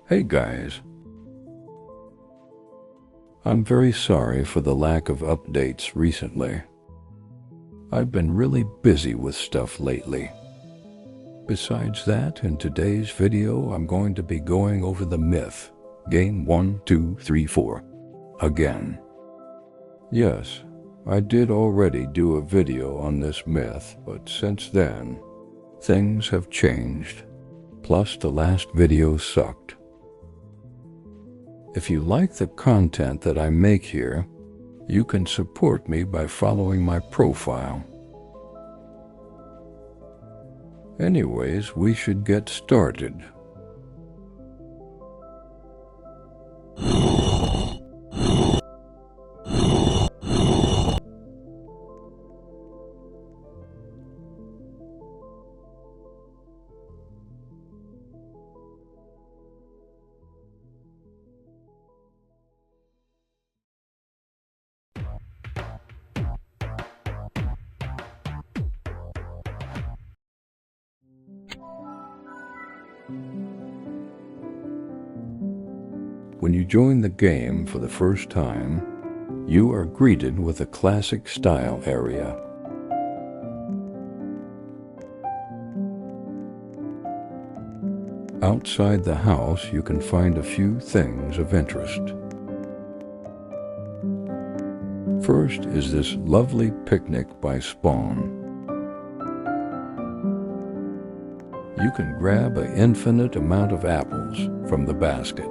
Hey guys, I'm very sorry for the lack of updates recently. I've been really busy with stuff lately. Besides that, in today's video, I'm going to be going over the myth, Game1234, again. Yes, I did already do a video on this myth, but since then, things have changed. Plus, the last video sucked. If you like the content that I make here, you can support me by following my profile. Anyways, we should get started. When you join the game for the first time, you are greeted with a classic style area. Outside the house, you can find a few things of interest. First is this lovely picnic by Spawn. You can grab an infinite amount of apples from the basket.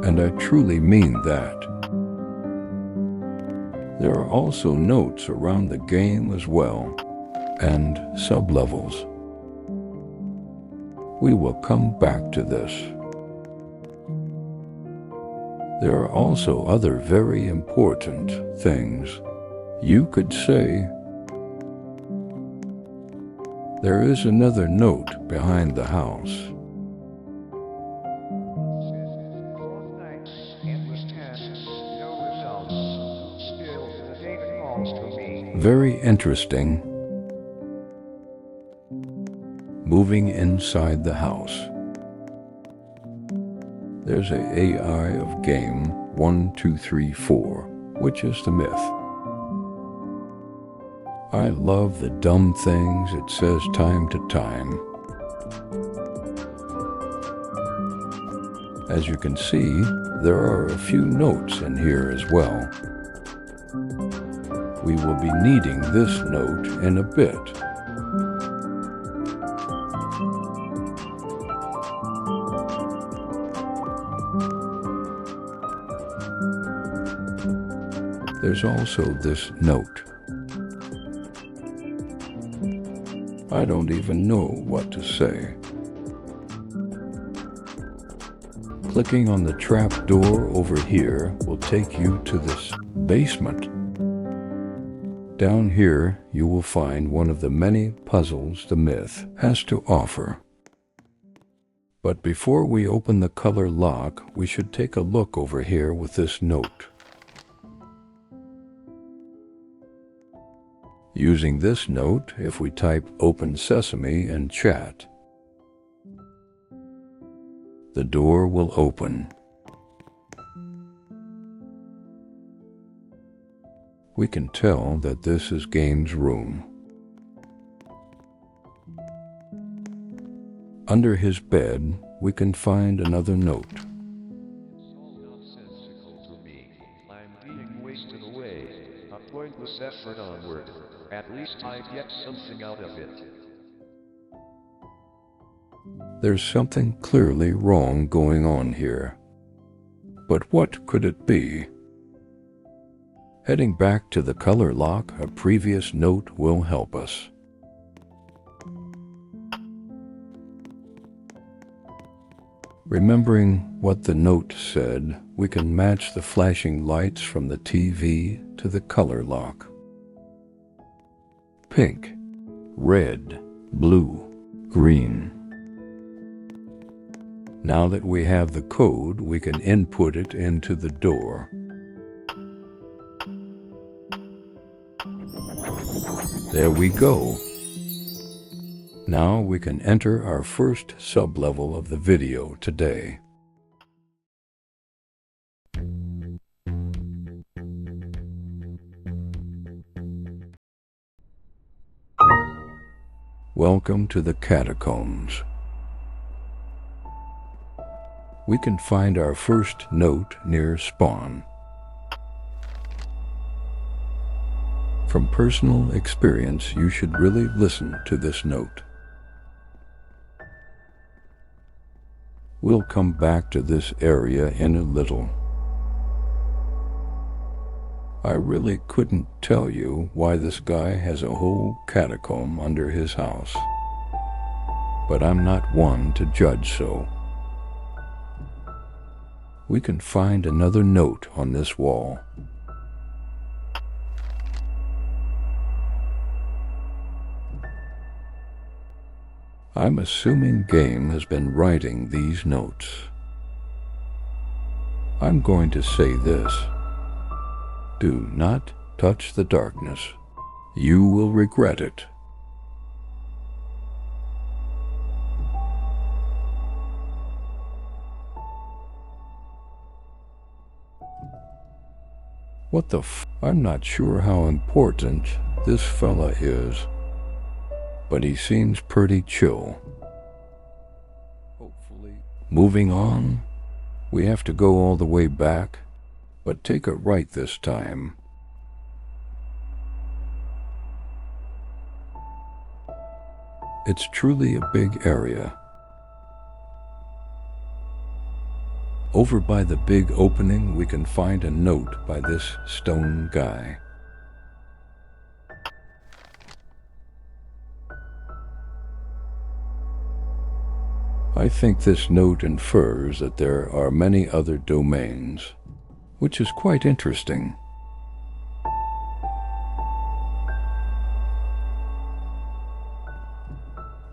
And I truly mean that. There are also notes around the game as well, and sub-levels. We will come back to this. There are also other very important things. You could say, there is another note behind the house. Very interesting. Moving inside the house. There's an AI of Game1234, which is the myth. I love the dumb things it says time to time. As you can see, there are a few notes in here as well. We will be needing this note in a bit. There's also this note. I don't even know what to say. Clicking on the trap door over here will take you to this basement. Down here, you will find one of the many puzzles the myth has to offer. But before we open the color lock, we should take a look over here with this note. Using this note, if we type "Open Sesame" in chat, the door will open. We can tell that this is Game's room. Under his bed, we can find another note. It's all nonsensical to me. I'm being wasted away. A pointless effort onward. At least I get something out of it. There's something clearly wrong going on here. But what could it be? Heading back to the color lock, a previous note will help us. Remembering what the note said, we can match the flashing lights from the TV to the color lock. Pink, red, blue, green. Now that we have the code, we can input it into the door. There we go. Now we can enter our first sub-level of the video today. Welcome to the catacombs. We can find our first note near spawn. From personal experience, you should really listen to this note. We'll come back to this area in a little. I really couldn't tell you why this guy has a whole catacomb under his house, but I'm not one to judge so. We can find another note on this wall. I'm assuming Game has been writing these notes. I'm going to say this. Do not touch the darkness. You will regret it. What the I'm not sure how important this fella is, but he seems pretty chill. Hopefully. Moving on, we have to go all the way back, but take a right this time. It's truly a big area. Over by the big opening, we can find a note by this stone guy. I think this note infers that there are many other domains, which is quite interesting.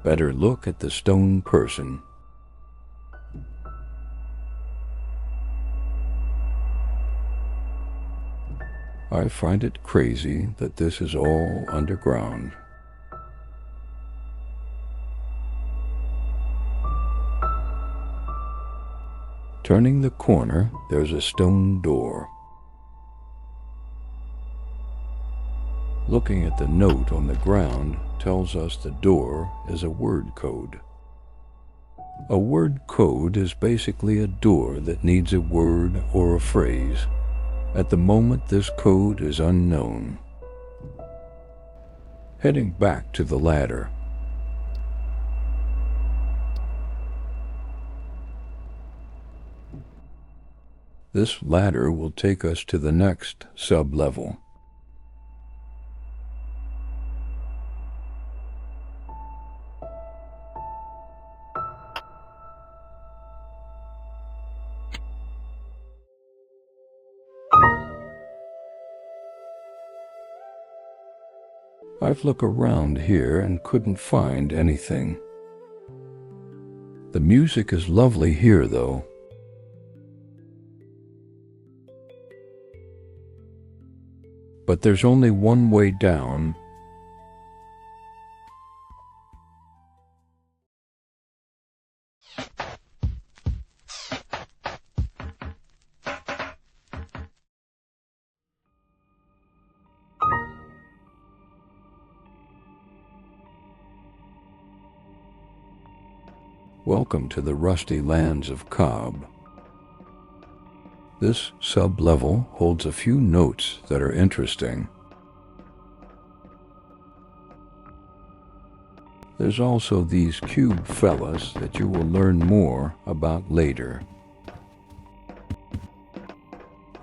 Better look at the stone person. I find it crazy that this is all underground. Turning the corner, there's a stone door. Looking at the note on the ground tells us the door is a word code. A word code is basically a door that needs a word or a phrase. At the moment, this code is unknown. Heading back to the ladder. This ladder will take us to the next sub-level. I've looked around here and couldn't find anything. The music is lovely here, though. But there's only one way down. Welcome to the rusty lands of Cobb. This sub-level holds a few notes that are interesting. There's also these cube fellas that you will learn more about later.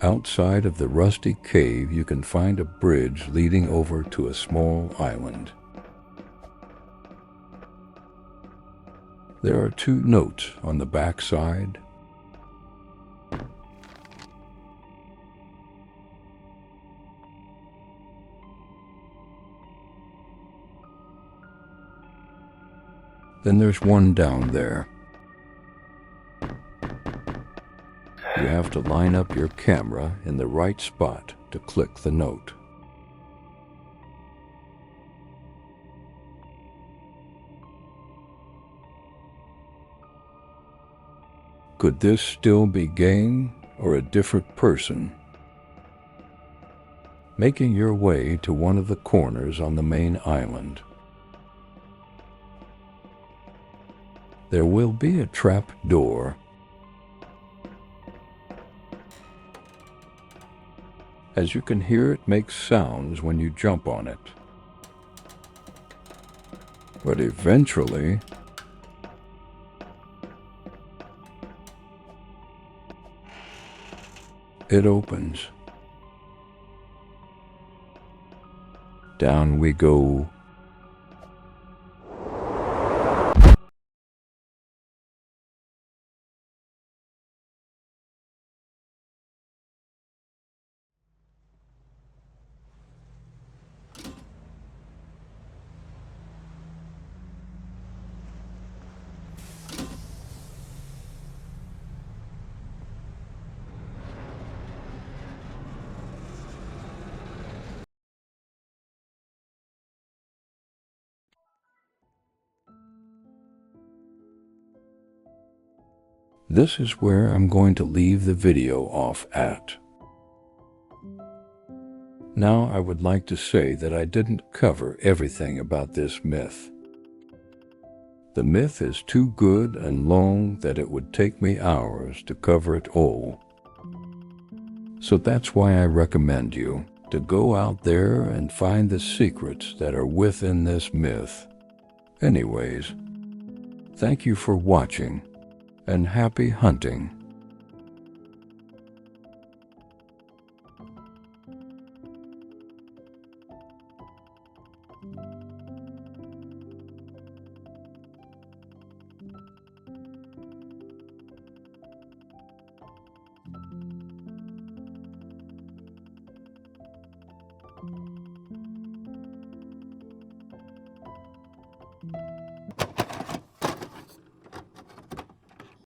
Outside of the rusty cave, you can find a bridge leading over to a small island. There are 2 notes on the back side. Then there's one down there. You have to line up your camera in the right spot to click the note. Could this still be game or a different person? Making your way to one of the corners on the main island, there will be a trap door. As you can hear, it makes sounds when you jump on it. But eventually, it opens. Down we go. This is where I'm going to leave the video off at. Now I would like to say that I didn't cover everything about this myth. The myth is too good and long that it would take me hours to cover it all. So that's why I recommend you to go out there and find the secrets that are within this myth. Anyways, thank you for watching, and happy hunting.